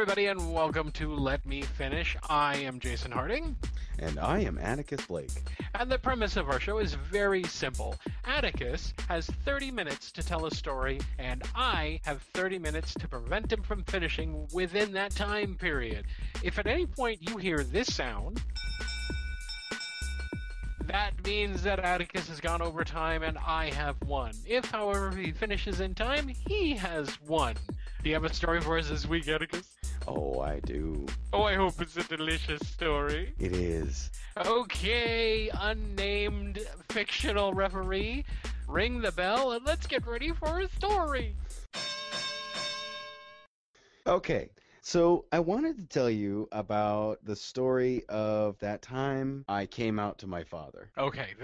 everybody, and welcome to Let Me Finish. I am Jason Harding. And I am Atticus Blake. And the premise of our show is very simple. Atticus has 30 minutes to tell a story, and I have 30 minutes to prevent him from finishing within that time period. If at any point you hear this sound, that means that Atticus has gone over time and I have won. If, however, he finishes in time, he has won. Do you have a story for us this week, Atticus? Oh, I do. Oh, I hope it's a delicious story. It is. Okay, unnamed fictional referee, ring the bell and let's get ready for a story. Okay, so I wanted to tell you about the story of that time I came out to my father. Okay,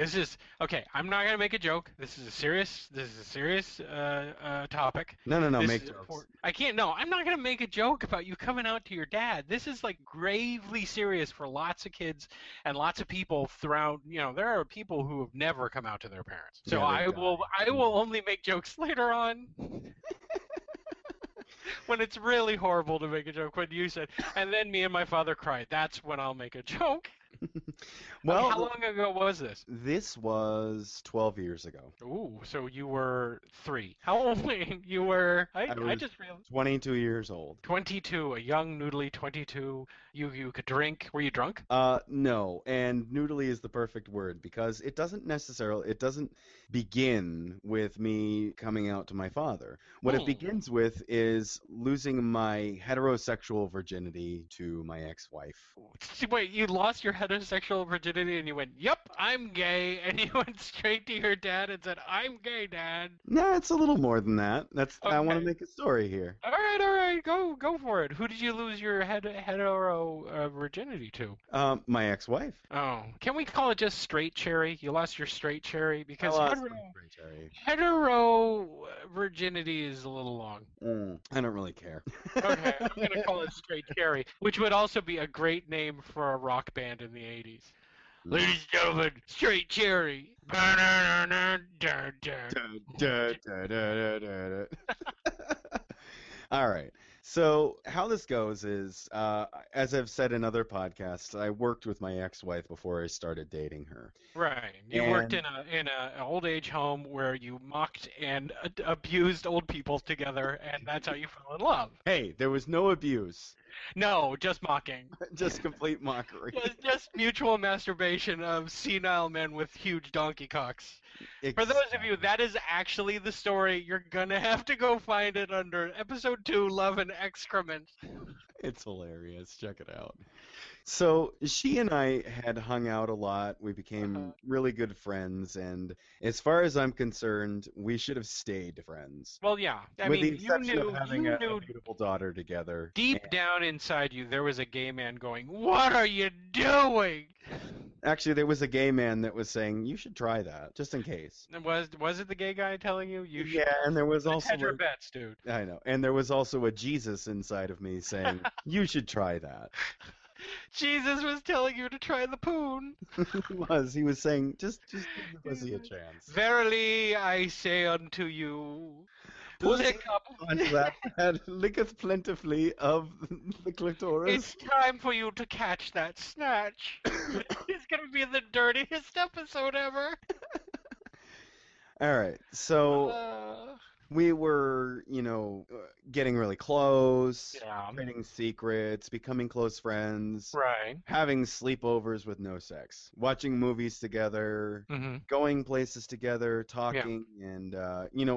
I'm not gonna make a joke. This is a serious topic. No, This make is jokes. important. I'm not gonna make a joke about you coming out to your dad. This is like gravely serious for lots of kids and lots of people throughout. There are people who have never come out to their parents. So Yeah, I will only make jokes later on. When it's really horrible to make a joke, when you said, and then me and my father cried, that's when I'll make a joke. Well, how long ago was this? This was 12 years ago. Ooh, so you were 3. How old you were? I just realized. 22 years old. 22, a young noodly 22. You could drink. Were you drunk? No, and noodly is the perfect word because it doesn't begin with me coming out to my father. What it begins with is losing my heterosexual virginity to my ex-wife. Wait, you lost your heterosexual virginity and you went, "Yep, I'm gay," and you went straight to your dad and said, "I'm gay, Dad." No, it's a little more than that. Okay. I want to make a story here. All right, go for it. Who did you lose your hetero virginity to? My ex-wife. Oh, can we call it just straight cherry? You lost your straight cherry because hetero virginity is a little long. I don't really care. Okay, I'm gonna call it straight cherry, which would also be a great name for a rock band in the 80s. Ladies and gentlemen, Straight Cherry. All right. So how this goes is, as I've said in other podcasts, I worked with my ex-wife before I started dating her. Right. You worked in a old age home where you mocked and abused old people together, and that's how you fell in love. Hey, there was no abuse. No, just mocking. Just complete mockery. Just mutual masturbation of senile men with huge donkey cocks. Exactly. For those of you, that is actually the story. You're gonna have to go find it under episode 2, Love and Excrement. It's hilarious. Check it out. So she and I had hung out a lot. We became really good friends, and as far as I'm concerned, we should have stayed friends. Well, yeah. With the exception of having a beautiful daughter together. Deep down inside you, there was a gay man going, "What are you doing?" Actually, there was a gay man that was saying, "You should try that, just in case." Was it the gay guy telling you? Yeah, and there was also your bets, dude. I know, and there was also a Jesus inside of me saying, "You should try that." Jesus was telling you to try the poon. He was saying, just give the pussy a chance. Verily I say unto you, lick up that licketh plentifully of the clitoris. It's time for you to catch that snatch. It's gonna be the dirtiest episode ever. All right, so we were, getting really close, trading secrets, becoming close friends, right? Having sleepovers with no sex, watching movies together, going places together, talking, and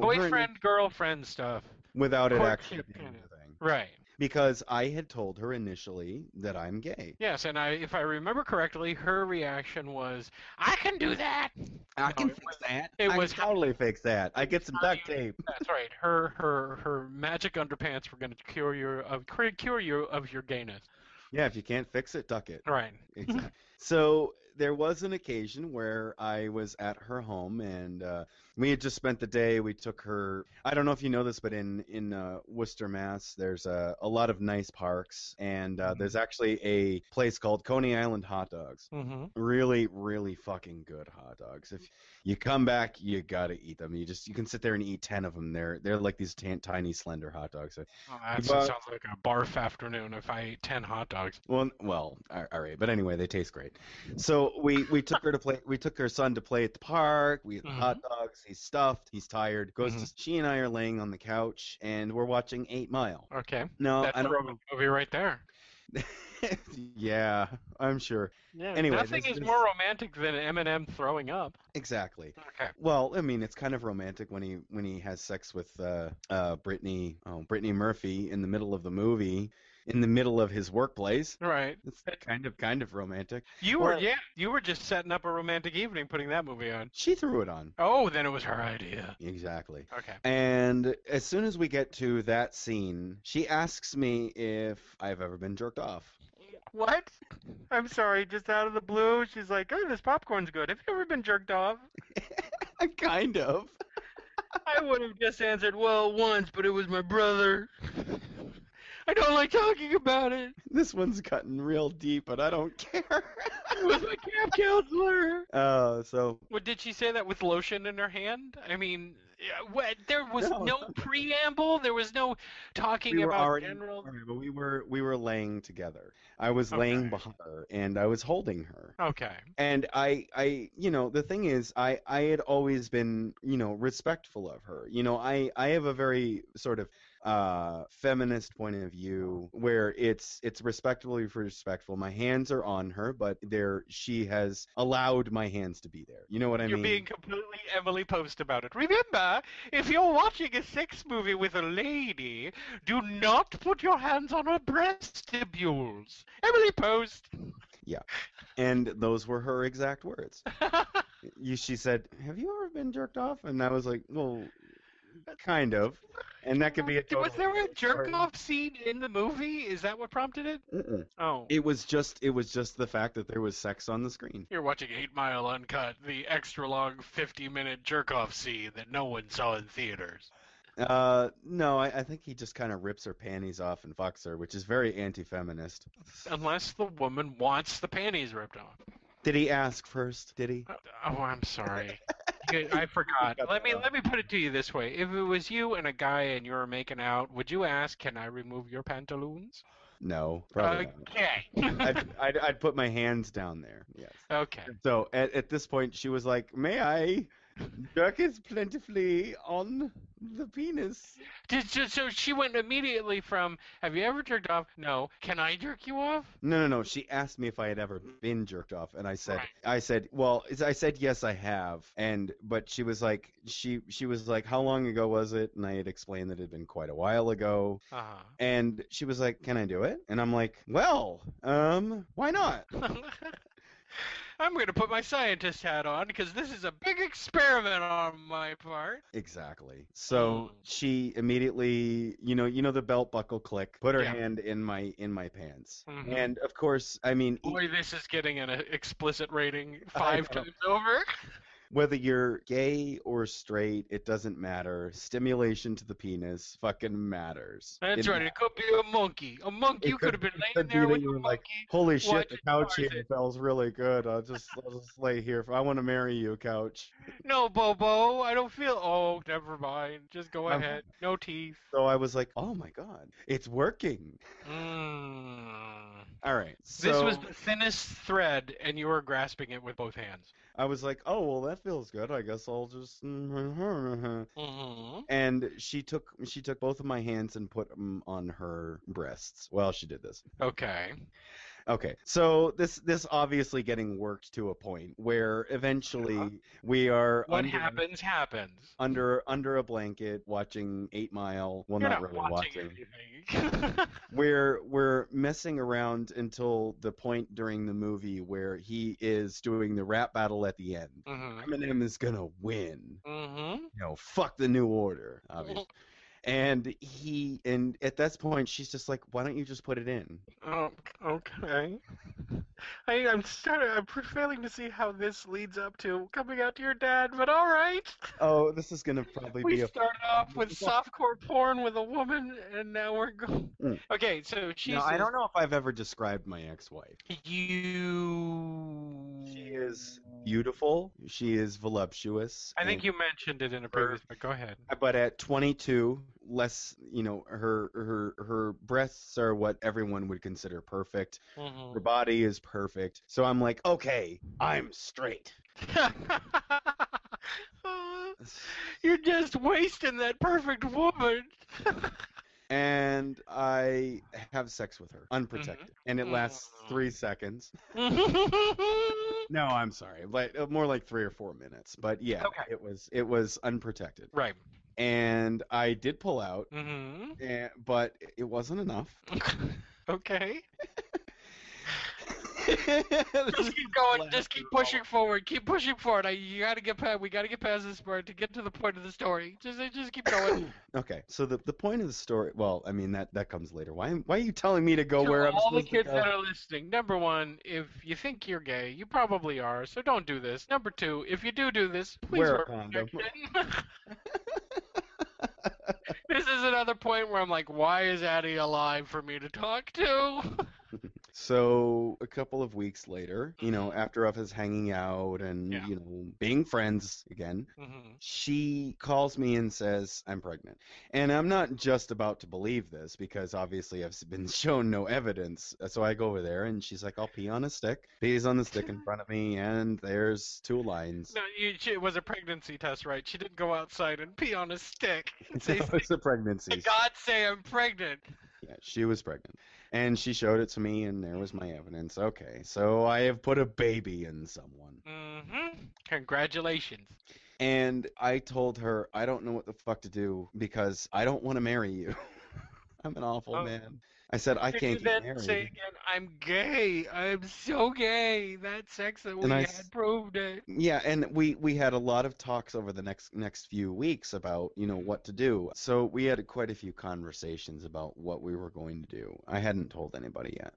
boyfriend, girlfriend stuff without it actually being a thing, right? Because I had told her initially that I'm gay. Yes, and if I remember correctly, her reaction was, "I can do that. I can fix that. I can totally fix that. I get some duct tape." That's right. Her magic underpants were going to cure you of your gayness. Yeah, if you can't fix it, duck it. Right. Exactly. So there was an occasion where I was at her home, and we had just spent the day. We took her. I don't know if you know this, but in Worcester, Mass, there's a lot of nice parks, and there's actually a place called Coney Island Hot Dogs. Mm-hmm. Really, really fucking good hot dogs. If you come back, you gotta eat them. You can sit there and eat 10 of them. They're like these tiny, slender hot dogs. Oh, that sounds like a barf afternoon if I ate 10 hot dogs. Well, all right. But anyway, they taste great. So we took her to play. We took her son to play at the park. We had hot dogs. He's stuffed. He's tired. She and I are laying on the couch, and we're watching 8 Mile. Okay. No, that's a romantic movie right there. Yeah, I'm sure. Yeah, anyway, nothing is more romantic than Eminem throwing up. Exactly. Okay. Well, I mean, it's kind of romantic when he has sex with Brittany Murphy in the middle of the movie, in the middle of his workplace. Right. It's kind of romantic. You were just setting up a romantic evening putting that movie on. She threw it on. Oh, then it was her idea. Exactly. Okay. And as soon as we get to that scene, she asks me if I've ever been jerked off. What? I'm sorry, just out of the blue, she's like, oh, this popcorn's good. Have you ever been jerked off? Kind of. I would have just answered, well, once, but it was my brother. I don't like talking about it. This one's cutting real deep, but I don't care. It was my camp counselor. So. Well, did she say that with lotion in her hand? I mean, there was no preamble. There was no talking about general. Right, but we were laying together. I was laying behind her, and I was holding her. Okay. And I the thing is, I had always been, respectful of her. I have a very sort of feminist point of view where it's respectfully respectful. My hands are on her, but she has allowed my hands to be there. You know what I mean? You're being completely Emily Post about it. Remember, if you're watching a sex movie with a lady, do not put your hands on her vestibules. Emily Post. Yeah. And those were her exact words. She said, "Have you ever been jerked off?" And I was like, "Well, kind of." And that could be a total. Was there a jerk-off scene in the movie? Is that what prompted it? Mm-mm. Oh. It was just the fact that there was sex on the screen. You're watching 8 Mile Uncut, the extra-long 50-minute jerk-off scene that no one saw in theaters. No, I think he just kind of rips her panties off and fucks her, which is very anti-feminist. Unless the woman wants the panties ripped off. Did he ask first? Did he? Oh, I'm sorry. I forgot. Let me put it to you this way. If it was you and a guy and you were making out, would you ask, "Can I remove your pantaloons?" No, probably not. I'd put my hands down there. Yes. Okay. So at this point, she was like, "May I jerk it plentifully on the penis?" So she went immediately from, "Have you ever jerked off?" No. "Can I jerk you off?" No. She asked me if I had ever been jerked off, and I said, "Well," I said, "Yes, I have." But she was like, she was like, "How long ago was it?" And I had explained that it had been quite a while ago. Uh-huh. And she was like, "Can I do it?" And I'm like, "Well, why not?" I'm going to put my scientist hat on because this is a big experiment on my part. Exactly. So she immediately, the belt buckle click, put her hand in my pants. Mm-hmm. And of course, I mean, boy, this is getting an explicit rating 5 times over. Whether you're gay or straight, it doesn't matter. Stimulation to the penis fucking matters. That's right. It could be a monkey. A monkey. You could have been laying there with a monkey. Like, holy shit, the couch here feels really good. I'll just lay here. I want to marry you, couch. No, Bobo. I don't feel. Oh, never mind. Just go ahead. No teeth. So I was like, oh my god, it's working. All right. So this was the thinnest thread, and you were grasping it with both hands. I was like, oh, well, that feels good. I guess I'll just. Mm-hmm. And she took both of my hands and put them on her breasts while she did this. Okay, so this obviously getting worked to a point where eventually we are happens. Under a blanket watching 8 Mile. Well, You're not really watching. Anything. We're messing around until the point during the movie where he is doing the rap battle at the end. Mm-hmm. Eminem is gonna win. Mm-hmm. Fuck the New Order, obviously. And at this point, she's just like, why don't you just put it in? Oh, okay. I'm failing to see how this leads up to coming out to your dad, but all right. Oh, this is gonna probably We be a. started off with softcore porn with a woman, and now we're going. Mm. Okay, so she Now, I says don't know if I've ever described my ex-wife. you. She is beautiful. She is voluptuous. I And think you mentioned it in a previous, but go ahead. but at 22, less, her breasts are what everyone would consider perfect. Her body is perfect. So I'm like, okay, I'm straight. You're just wasting that perfect woman. And I have sex with her, unprotected, and it lasts 3 seconds. No, I'm sorry, more like 3 or 4 minutes. But yeah, Okay. it was unprotected. Right. And I did pull out, but it wasn't enough. Okay. Just keep going. Just keep pushing forward. Keep pushing forward. We gotta get past this part to get to the point of the story. Just keep going. Okay, so the point of the story. Well, I mean that comes later. Why are you telling me to go To where I'm all the supposed to kids go? that are listening, number one, if you think you're gay, you probably are, so don't do this. Number two, if you do this, please Wear wear a condom. protection. This is another point where I'm like, why is Addie alive for me to talk to? So a couple of weeks later, after us hanging out and being friends again, she calls me and says I'm pregnant. And I'm not just about to believe this because obviously I've been shown no evidence. So I go over there and she's like, I'll pee on a stick. Pees on the stick in front of me, and there's 2 lines. No, it was a pregnancy test, right? She didn't go outside and pee on a stick. It's a pregnancy. God say I'm pregnant. Yeah, she was pregnant. And she showed it to me, and there was my evidence. Okay, so I have put a baby in someone. Congratulations. And I told her, I don't know what the fuck to do because I don't want to marry you. I'm an awful man. I said, I can't get married. Say again, I'm gay. I'm so gay. That sex that we had proved it. Yeah, and we had a lot of talks over the next few weeks about, what to do. So we had quite a few conversations about what we were going to do. I hadn't told anybody yet.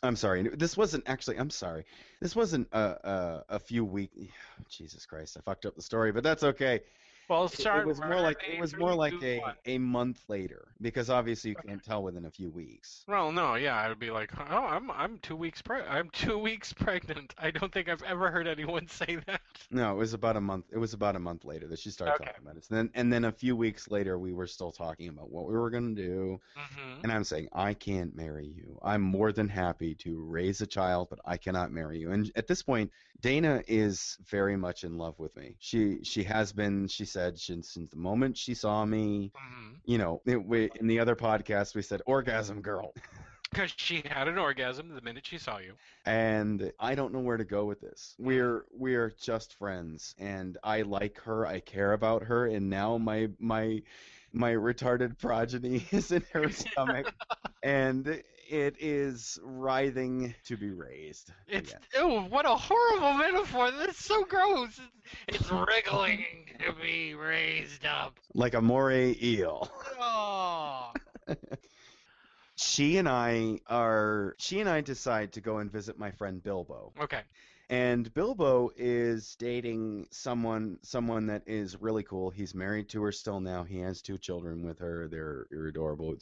I'm sorry. This wasn't actually, I'm sorry. This wasn't a few weeks. Jesus Christ, I fucked up the story, but that's okay. Well, it was more like a month later because obviously you can't tell within a few weeks. Well, no, yeah, I would be like, oh, I'm 2 weeks I'm 2 weeks pregnant. I don't think I've ever heard anyone say that. No, it was about a month. It was about a month later that she started talking about it. And then a few weeks later, we were still talking about what we were gonna do. And I'm saying, I can't marry you. I'm more than happy to raise a child, but I cannot marry you. And at this point, Dana is very much in love with me. She has been. She said since the moment she saw me. In the other podcast we said orgasm girl. Because she had an orgasm the minute she saw you. And I don't know where to go with this. We're just friends, and I like her. I care about her, and now my retarded progeny is in her stomach, and it is writhing to be raised. Ew, what a horrible metaphor. That's so gross. It's wriggling to be raised up. Like a moray eel. Oh. She and I decide to go and visit my friend Bilbo. Okay. And Bilbo is dating someone that is really cool. He's married to her still now. He has 2 children with her. They're adorable.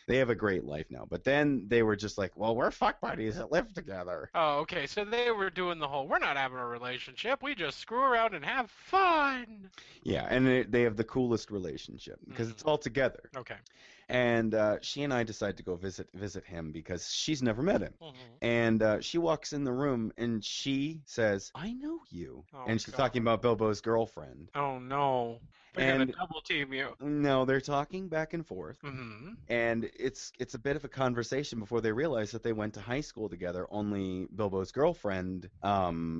They have a great life now. But then they were just like, well, we're fuck buddies that live together. Oh, okay. So they were doing the whole, we're not having a relationship. We just screw around and have fun. Yeah, and they have the coolest relationship because it's all together. Okay. And she and I decide to go visit him because she's never met him. And she walks in the room and she says, I know you. And she's talking about Bilbo's girlfriend. Oh, no. They're going to double team you. No, they're talking back and forth. And it's a bit of a conversation before they realize that they went to high school together, only Bilbo's girlfriend, oh,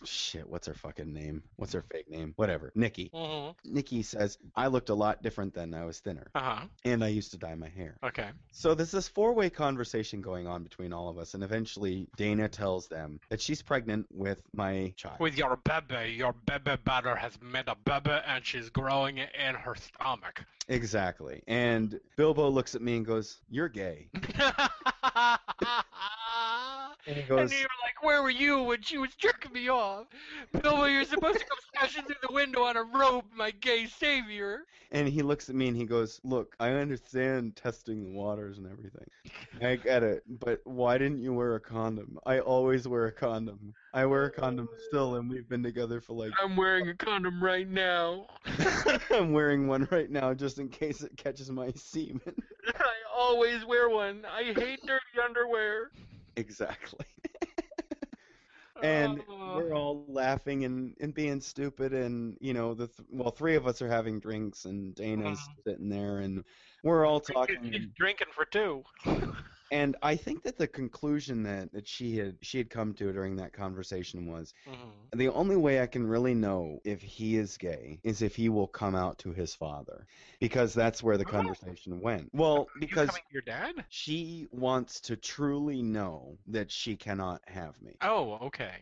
shit, what's her fucking name? What's her fake name? Whatever. Nikki. Nikki says, I looked a lot different then. I was thinner. And I used to dye my hair. Okay. So there's this 4-way conversation going on between all of us, and eventually Dana tells them that she's pregnant pregnant with my child. With your baby butter has made a baby and she's growing in her stomach. Exactly. And Bilbo looks at me and goes, "You're gay." And he And goes, you were like, where were you when she was jerking me off? Bilbo, you're supposed to come smashing through the window on a rope, my gay savior. and he looks at me and he goes, "Look, I understand testing the waters and everything. I get it, but why didn't you wear a condom? I always wear a condom. I wear a condom still, and we've been together for like..." I'm wearing a condom right now. I'm wearing one right now just in case it catches my semen. I always wear one. I hate dirty underwear. Exactly. And Uh, we're all laughing and being stupid, and three of us are having drinks, and Dana's sitting there, and we're all talking. He's drinking for two. And I think that the conclusion that she had come to during that conversation was, the only way I can really know if he is gay is if he will come out to his father, because that's where the conversation went. Well, because coming to your dad? she wants to truly know that she cannot have me. Oh, okay.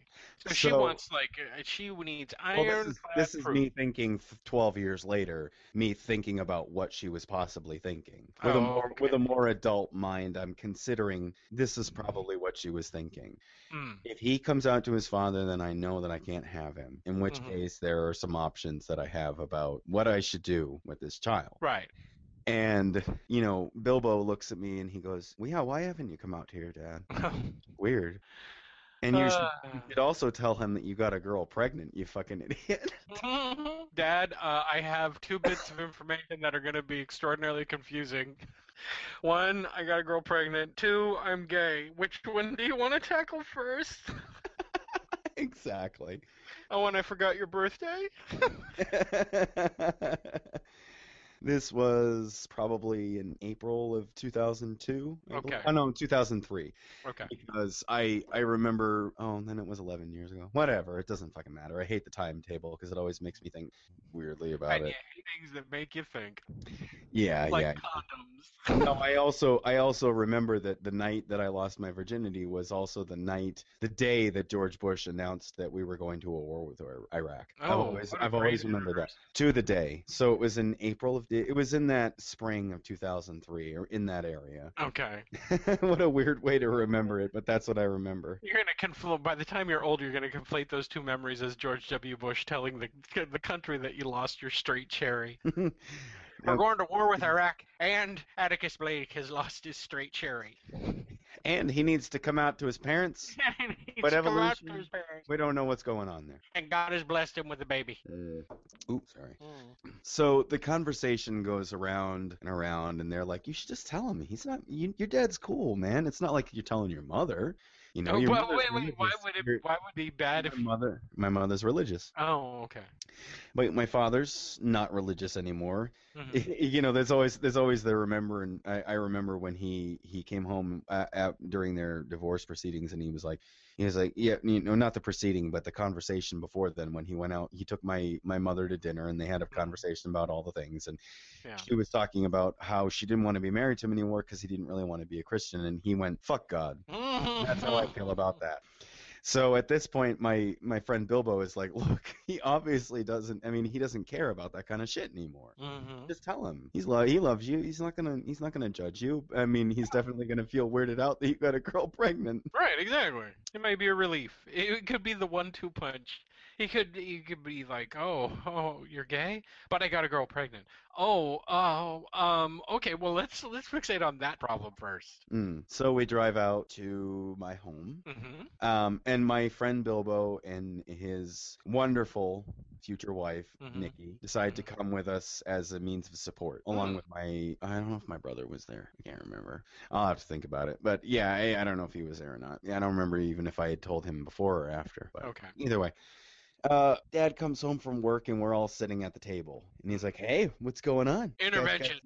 So she wants, like, she needs iron. This is me thinking 12 years later, me thinking about what she was possibly thinking. With a more adult mind, I'm considering this is probably what she was thinking. If he comes out to his father, then I know that I can't have him, in which case there are some options that I have about what I should do with this child. Right. And, Bilbo looks at me and he goes, "Well, yeah, why haven't you come out here, Dad? Weird. And you should also tell him that you got a girl pregnant, you fucking idiot." Dad, I have 2 bits of information that are going to be extraordinarily confusing. 1, I got a girl pregnant. 2, I'm gay. Which one do you want to tackle first? Exactly. Oh, and I forgot your birthday? This was probably in April of 2002. Okay. Oh, no, 2003. Okay. Because I remember, then it was 11 years ago. Whatever, it doesn't fucking matter. I hate the timetable because it always makes me think weirdly about it. And you hate things that make you think. Yeah, like yeah. Condoms. No, I also remember that the night that I lost my virginity was also the day that George Bush announced that we were going to a war with Iraq. I've always remembered that. To the day. So it was in it was in that spring of 2003, or in that area. Okay. What a weird way to remember it, but that's what I remember. You're gonna by the time you're older, you're gonna conflate those 2 memories as George W. Bush telling the country that you lost your straight cherry. We're going to war with Iraq, and Atticus Blake has lost his straight cherry. And he needs to come out to his parents. But evolution, we don't know what's going on there. And God has blessed him with a baby. Oops, sorry. So the conversation goes around and around, and they're like, "You should just tell him. He's not. Your dad's cool, man. It's not like you're telling your mother. Wait, why would it be bad if my mother's religious? Oh, okay. But my father's not religious anymore. There's always the I remember when he came home during their divorce proceedings, and he was like, yeah, not the proceeding, but the conversation before then, when he went out, he took my mother to dinner, and they had a conversation about all the things, and she was talking about how she didn't want to be married to him anymore because he didn't really want to be a Christian, and he went, "Fuck God." That's how I feel about that. So at this point, my friend Bilbo is like, "Look, he obviously doesn't. I mean, he doesn't care about that kind of shit anymore. Just tell him he loves you. He's not gonna judge you. I mean, he's definitely gonna feel weirded out that you got a girl pregnant." Right, exactly. It might be a relief. It could be the 1-2 punch. He could be like, oh, you're gay, but I got a girl pregnant. Okay. Well, let's fixate on that problem first. So we drive out to my home, and my friend Bilbo and his wonderful future wife Nikki decide to come with us as a means of support, along with I don't know if my brother was there. I can't remember. I'll have to think about it. But yeah, I don't know if he was there or not. I don't remember even if I had told him before or after. But okay. Either way. Dad comes home from work, and we're all sitting at the table, and he's like, "Hey, what's going on? Intervention.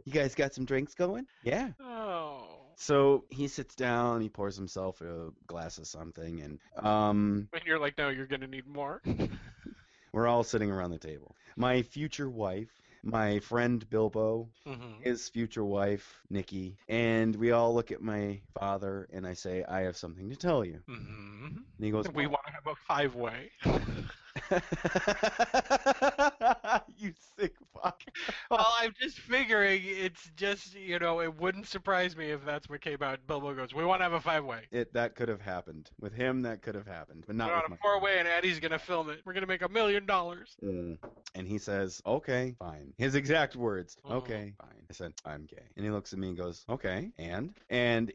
You guys got some drinks going?" "Yeah." Oh. So he sits down, he pours himself a glass of something, and And you're like, "No, you're gonna need more." We're all sitting around the table. My future wife, my friend Bilbo, his future wife, Nikki, and we all look at my father, and I say, "I have something to tell you." And he goes, We "What?" want to have a five-way. You sick fuck. Well, I'm just figuring it's just, it wouldn't surprise me if that's what came out. Bilbo goes, we want to have a five-way. That could have happened. With him, that could have happened, but not We're on with a my four-way, and Eddie's going to film it. We're going to make $1 million. And he says, okay, fine. His exact words, Mhm. okay, fine. I said, I'm gay. And he looks at me and goes, okay, and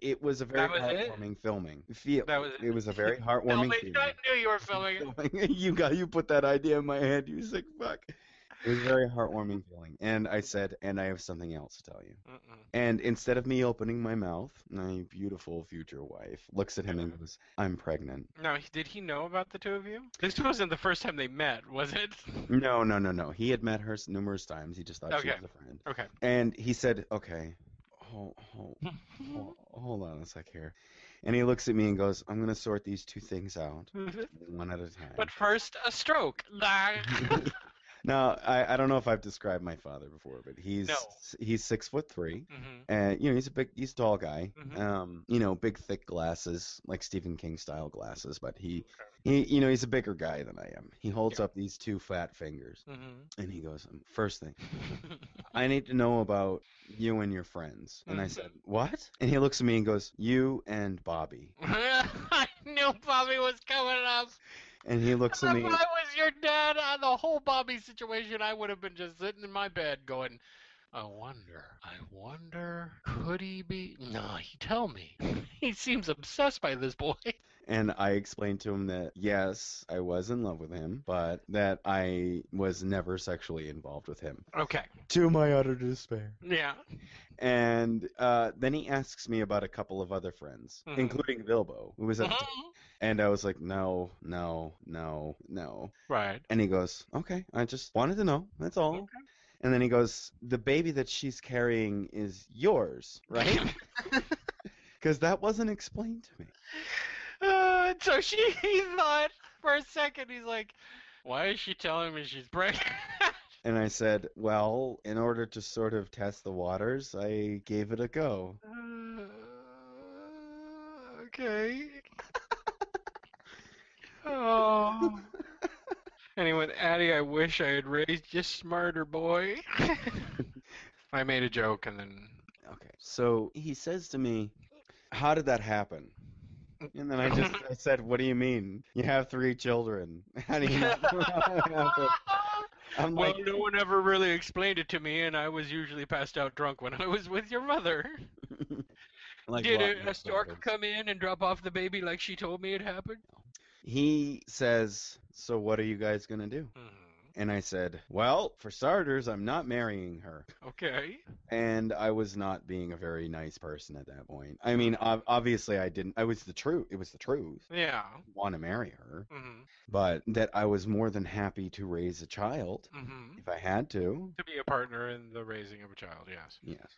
it was a very That was it? heartwarming filming. That was It was a very Tell heartwarming me, I knew you were filming it. you put that idea in my head, you sick fuck. It was a very heartwarming feeling. And I said, and I have something else to tell you. And instead of me opening my mouth, my beautiful future wife looks at him and goes, I'm pregnant. Now, did he know about the two of you? This wasn't the first time they met, was it? No. He had met her numerous times. He just thought she was a friend. Okay. And he said, okay, hold on a sec here. And he looks at me and goes, I'm going to sort these two things out one at a time. But first, a stroke. Now, I don't know if I've described my father before, but he's 6'3", and he's a tall guy. Big thick glasses, like Stephen King style glasses, but he's a bigger guy than I am. He holds up these two fat fingers, and he goes, first thing, I need to know about you and your friends. And I said, what? And he looks at me and goes, you and Bobby. I knew Bobby was coming up. And he looks at me. If I was your dad on the whole Bobby situation, I would have been just sitting in my bed going, I wonder, could he be? No, tell me. He seems obsessed by this boy. And I explained to him that, yes, I was in love with him, but that I was never sexually involved with him. Okay. To my utter despair. Yeah. And then he asks me about a couple of other friends, including Bilbo, who was at the table. And I was like, no. Right. And he goes, okay, I just wanted to know. That's all. Okay. And then he goes, the baby that she's carrying is yours, right? Because that wasn't explained to me. So he thought for a second, he's like, why is she telling me she's pregnant? And I said, well, in order to sort of test the waters, I gave it a go. Okay. Oh. Anyway, Addie, I wish I had raised you smarter, boy. I made a joke and then... Okay. So he says to me, how did that happen? And then I said, what do you mean? You have 3 children. How do you know? Well, like, no one ever really explained it to me, and I was usually passed out drunk when I was with your mother. Like, did a stork come in and drop off the baby like she told me it happened? He says, so what are you guys going to do? And I said, well, for starters, I'm not marrying her. Okay. And I was not being a very nice person at that point. I mean, obviously I didn't. It was the truth. Yeah. I want to marry her. But that I was more than happy to raise a child if I had to. To be a partner in the raising of a child, yes. Yes.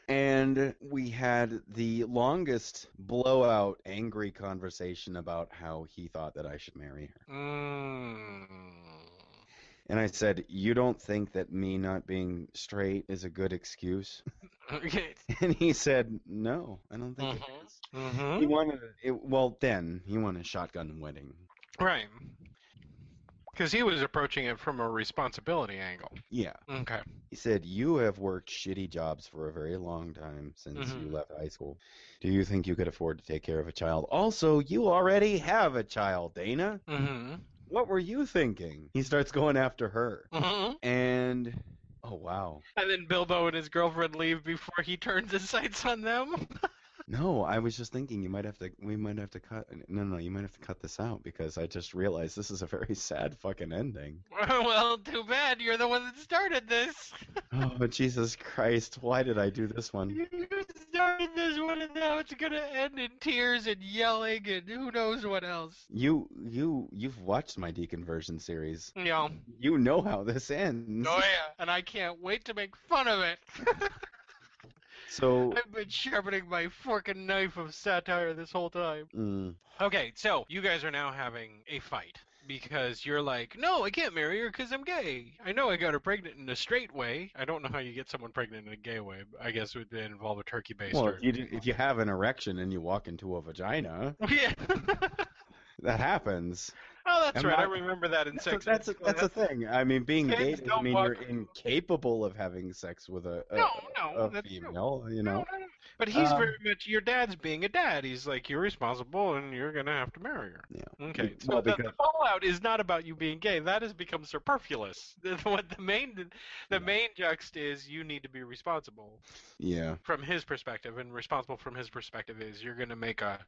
And we had the longest blowout angry conversation about how he thought that I should marry her. And I said, you don't think that me not being straight is a good excuse? Okay. And he said, no, I don't think it is. He wanted he wanted a shotgun wedding. Right. Because he was approaching it from a responsibility angle. Yeah. Okay. He said, you have worked shitty jobs for a very long time since you left high school. Do you think you could afford to take care of a child? Also, you already have a child, Dana. What were you thinking? He starts going after her. And, oh, wow. And then Bilbo and his girlfriend leave before he turns his sights on them. No, I was just thinking we might have to cut. No, you might have to cut this out because I just realized this is a very sad fucking ending. Well, too bad. You're the one that started this. Oh, Jesus Christ. Why did I do this one? You started this one and now it's going to end in tears and yelling and who knows what else. You've watched my deconversion series. Yeah. You know how this ends. Oh, yeah. And I can't wait to make fun of it. So I've been sharpening my fork and knife of satire this whole time. Okay, so you guys are now having a fight because you're like, no, I can't marry her because I'm gay. I know I got her pregnant in a straight way. I don't know how you get someone pregnant in a gay way. I guess it would involve a turkey baster. Well, if you have an erection and you walk into a vagina. Yeah. That happens. Oh, that's I'm right. I not. remember that in That's a, sex that's ed a, school. that's a thing. I mean, being gay Kids doesn't don't mean you're walk. incapable of having sex with No, a no, that's no, female. You no, know. no. But he's very Um. much your dad's being a dad. He's like, you're responsible, and you're gonna have to marry her. Yeah. Okay, so Well, the because fallout is not about you being gay. That has become superfluous. What the yeah. main juxt is you need to be responsible Yeah. from his perspective, and responsible from his perspective is you're gonna make a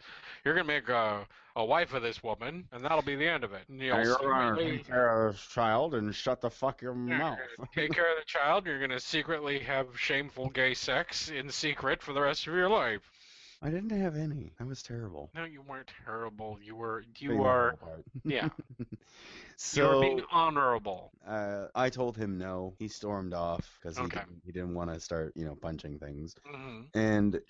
wife of this woman, and that'll be the end of it. And Now you'll you're gonna secretly take care of this child and shut the fuck your you're mouth. gonna take care of the child. You're gonna secretly have shameful gay sex in secret for the rest of your life. I didn't have any. I was terrible. No, you weren't terrible. You Being the are, horrible part. yeah, you were being So honorable. I told him no. He stormed off because Okay. he didn't want to start, punching things. hmm And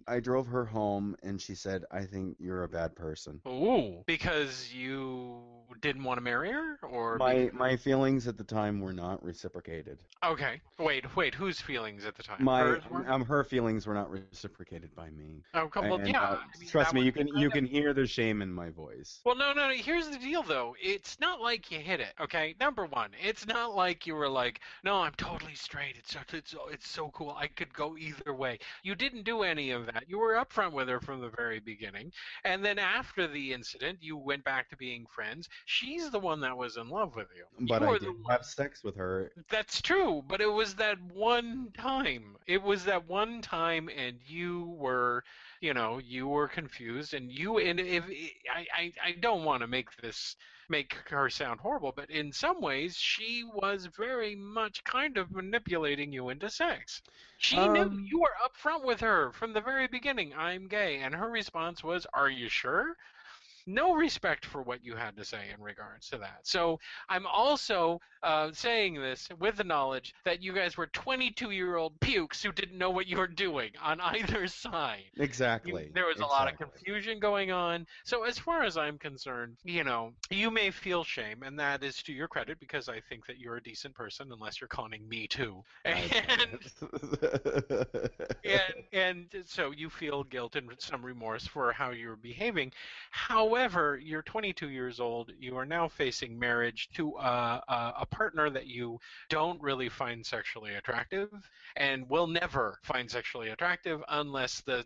I drove her home, and she said, "I think you're a bad person." Ooh, because you didn't want to marry her, or My feelings at the time were not reciprocated. okay. Wait. Whose feelings at the time? My Hers were. her feelings were not reciprocated by me. Oh, well, And yeah. I mean, trust that me, would you be can kind you of. can hear the shame in my voice. Well, no. Here's the deal, though. It's not like you hit it. Okay. Number one, it's not like you were like, no, I'm totally straight. It's so cool. I could go either way. You didn't do any of that. You were upfront with her from the very beginning, and then after the incident, you went back to being friends. She's the one that was in love with you. But You I were the did one. have sex with her. That's true, but it was that one time. It was that one time, and you were confused, and if I don't want to make her sound horrible, but in some ways, she was very much kind of manipulating you into sex. She knew Um, you were upfront with her from the very beginning. I'm gay, and her response was, "Are you sure?" No respect for what you had to say in regards to that. So I'm also saying this with the knowledge that you guys were 22-year-old pukes who didn't know what you were doing on either side. exactly, There was a lot of exactly. confusion going on. So as far as I'm concerned, you may feel shame, and that is to your credit because I think that you're a decent person, unless you're calling me too. I And so you feel guilt and some remorse for how you're behaving. However, you're 22 years old. You are now facing marriage to a partner that you don't really find sexually attractive and will never find sexually attractive unless the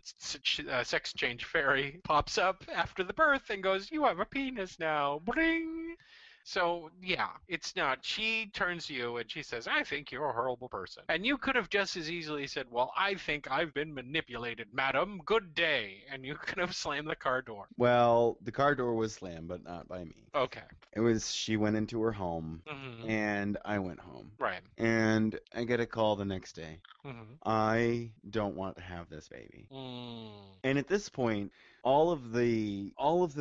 sex change fairy pops up after the birth and goes, "You have a penis now." Bring. So, yeah, it's not. She turns to you and she says, "I think you're a horrible person." And you could have just as easily said, "Well, I think I've been manipulated, madam. Good day." And you could have slammed the car door. Well, the car door was slammed, but not by me. Okay. She went into her home, hmm and I went home. Right. And I get a call the next day. hmm I don't want to have this baby. Mm. And at this point, all of the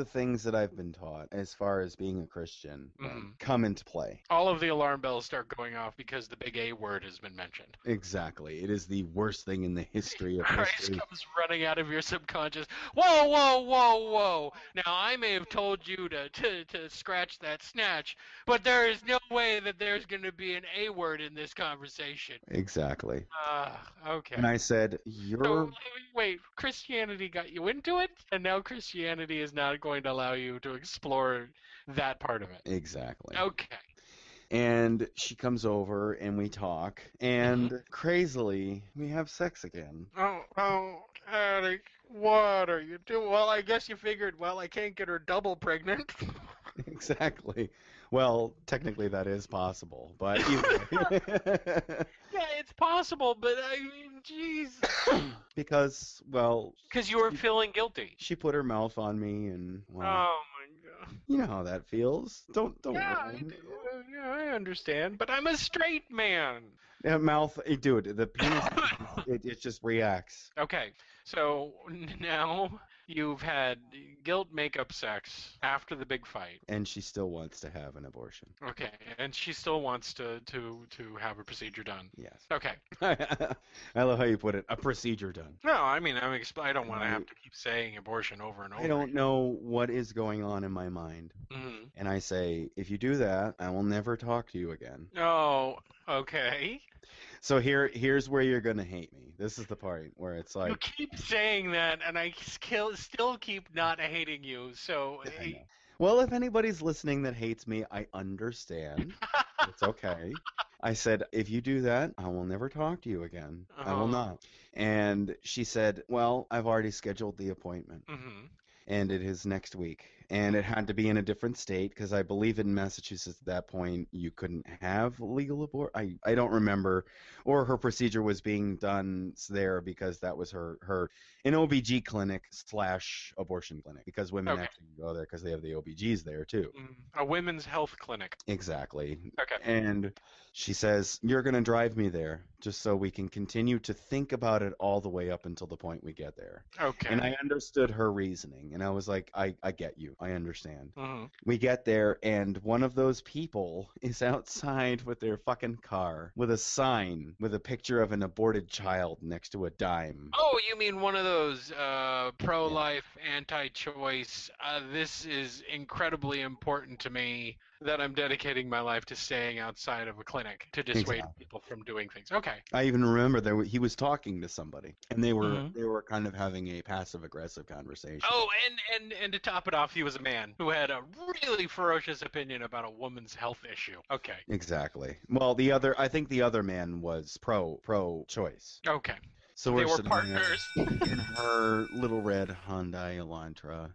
things that I've been taught as far as being a Christian hmm come into play. All of the alarm bells start going off because the big A word has been mentioned. Exactly. It is the worst thing in the history of Christ history. comes running out of your subconscious. Whoa, whoa, whoa, whoa. Now, I may have told you to scratch that snatch, but there is no way that there's going to be an A word in this conversation. Exactly. Okay. And I said, So, wait, Christianity got you into it, and now Christianity is not going to allow you to explore that part of it. Exactly. Okay. And she comes over and we talk, and crazily, we have sex again. Oh, Attic, what are you doing? Well, I guess you figured, well, I can't get her double pregnant. Exactly. Well, technically that is possible, but either Yeah, it's possible, but I mean, jeez. because, well, Because you were feeling guilty. she put her mouth on me, and well, Oh my god. you know how that feels. Don't Yeah, I worry. do. Yeah, I understand, but I'm a straight man. Mouth, dude, the penis, it just reacts. Okay, so now you've had guilt makeup sex after the big fight. And she still wants to have an abortion. Okay, and she still wants to have a procedure done. Yes. Okay. I love how you put it. A procedure done. No, I mean, I don't want to have to keep saying abortion over and over. I don't know what is going on in my mind. Mm-hmm. And I say, if you do that, I will never talk to you again. Oh, okay. So here's where you're gonna hate me. This is the part where it's You like, keep saying that, and I still keep not hating you. So, I know. Well, if anybody's listening that hates me, I understand. It's okay. I said, if you do that, I will never talk to you again. I will not. And she said, well, I've already scheduled the appointment. Mm-hmm. And it is next week. And it had to be in a different state because I believe in Massachusetts at that point you couldn't have legal abortion. I don't remember. Or her procedure was being done there because that was her an OBG clinic / abortion clinic because women actually go there because they have the OBGs there too. A women's health clinic. Exactly. Okay. And she says, you're going to drive me there just so we can continue to think about it all the way up until the point we get there. Okay. And I understood her reasoning. And I was like, I get you. I understand. Mm-hmm. We get there, and one of those people is outside with their fucking car with a sign with a picture of an aborted child next to a dime. Oh, you mean one of those pro-life, anti-choice, this is incredibly important to me that I'm dedicating my life to staying outside of a clinic to dissuade people from doing things. Okay. I even remember he was talking to somebody, and they were kind of having a passive-aggressive conversation. Oh, and to top it off, he was a man who had a really ferocious opinion about a woman's health issue. Okay. Exactly. Well, I think the other man was pro-choice. Okay. So they were partners in her little red Hyundai Elantra.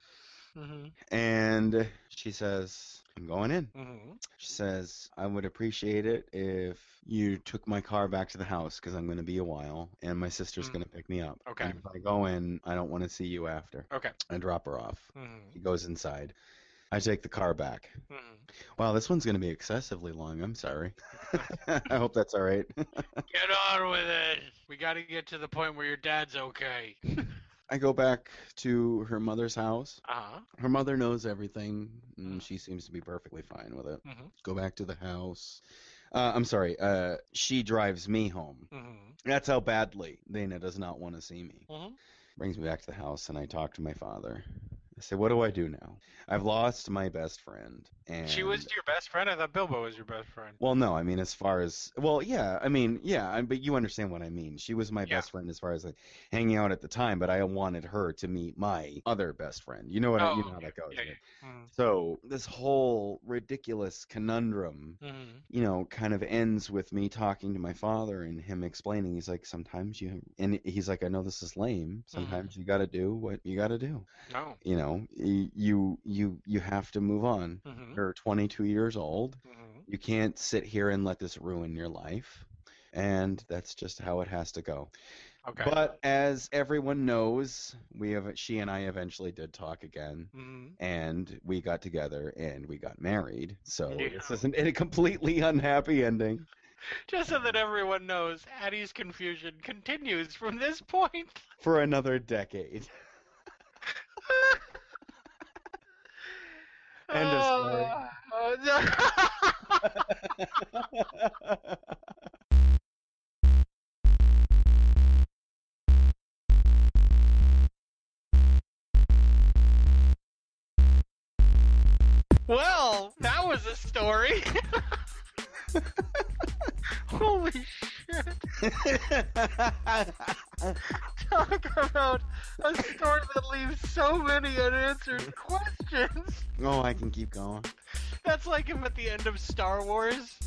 Mm-hmm. And she says, I'm going in. Mm-hmm. She says, I would appreciate it if you took my car back to the house because I'm going to be a while and my sister's going to pick me up. Okay. And if I go in, I don't want to see you after. Okay. I drop her off. Mm-hmm. He goes inside. I take the car back. Mm-hmm. Wow, this one's going to be excessively long. I'm sorry. I hope that's all right. Get on with it. We got to get to the point where your dad's okay. I go back to her mother's house. Uh-huh. Her mother knows everything, and she seems to be perfectly fine with it. Mm-hmm. Go back to the house. I'm sorry. She drives me home. Mm-hmm. That's how badly Dana does not want to see me. Mm-hmm. Brings me back to the house, and I talk to my father. I say, what do I do now? I've lost my best friend. And She was your best friend? I thought Bilbo was your best friend. Well, no, I mean, as far as, well, yeah, I mean, yeah, but you understand what I mean. She was my best friend as far as like hanging out at the time, but I wanted her to meet my other best friend. You know what? You know how that goes. Yeah, right? yeah. Mm-hmm. So this whole ridiculous conundrum, you know, kind of ends with me talking to my father and him explaining. He's like, sometimes and he's like, I know this is lame. Sometimes you got to do what you got to do. No. You know, you have to move on. Mm-hmm. You're 22 years old. Mm-hmm. You can't sit here and let this ruin your life. And that's just how it has to go. Okay. But as everyone knows, she and I eventually did talk again, and we got together and we got married. So this isn't a completely unhappy ending. Just so that everyone knows, Addie's confusion continues from this point. For another decade. End of story. Well, that was a story. Holy shit. Talk about a story that leaves so many unanswered questions. Oh, I can keep going. That's like if at the end of Star Wars,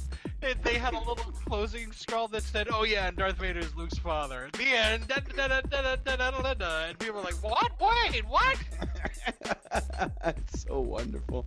they had a little closing scroll that said, oh yeah, and Darth Vader is Luke's father. The end. Da, da, da, da, da, da, da, da. And people were like, what? Wait, what? It's so wonderful.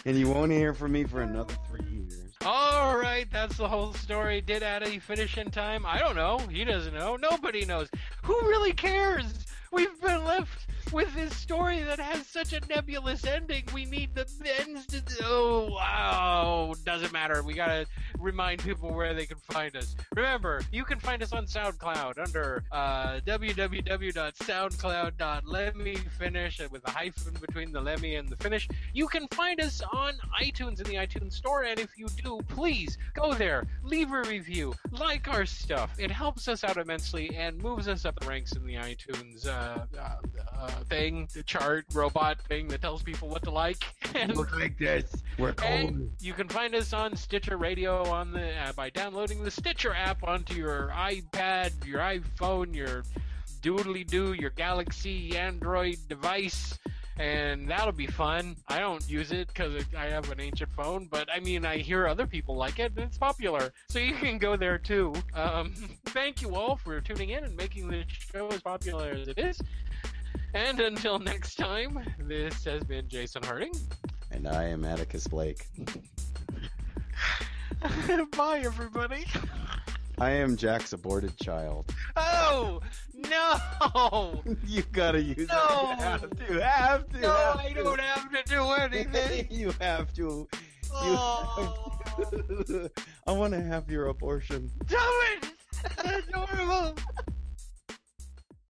And you won't hear from me for another 3 years. All right, that's the whole story. Did Addie finish in time? I don't know. He doesn't know. Nobody knows. Who really cares? We've been left with this story that has such a nebulous ending. We need the ends to... Oh, wow. Doesn't matter. We gotta remind people where they can find us. Remember, you can find us on SoundCloud under www.soundcloud.lemmefinish with a hyphen between the Lemmy and the finish. You can find us on iTunes in the iTunes Store, and if you do, please go there, leave a review, like our stuff. It helps us out immensely and moves us up the ranks in the iTunes thing, the chart robot thing that tells people what to like. And look like this. We're cold. And you can find us on Stitcher Radio on the by downloading the Stitcher app onto your iPad, your iPhone, your doodly-doo, your Galaxy Android device, and that'll be fun. I don't use it because I have an ancient phone, but I mean, I hear other people like it, and it's popular. So you can go there too. Thank you all for tuning in and making this show as popular as it is. And until next time, this has been Jason Harding. And I am Atticus Blake. Bye, everybody. I am Jack's aborted child. Oh, no! You gotta use No! it. You have to. No, have I to. don't have to do anything. You have to. Oh. I want to have your abortion. Do it! That's adorable!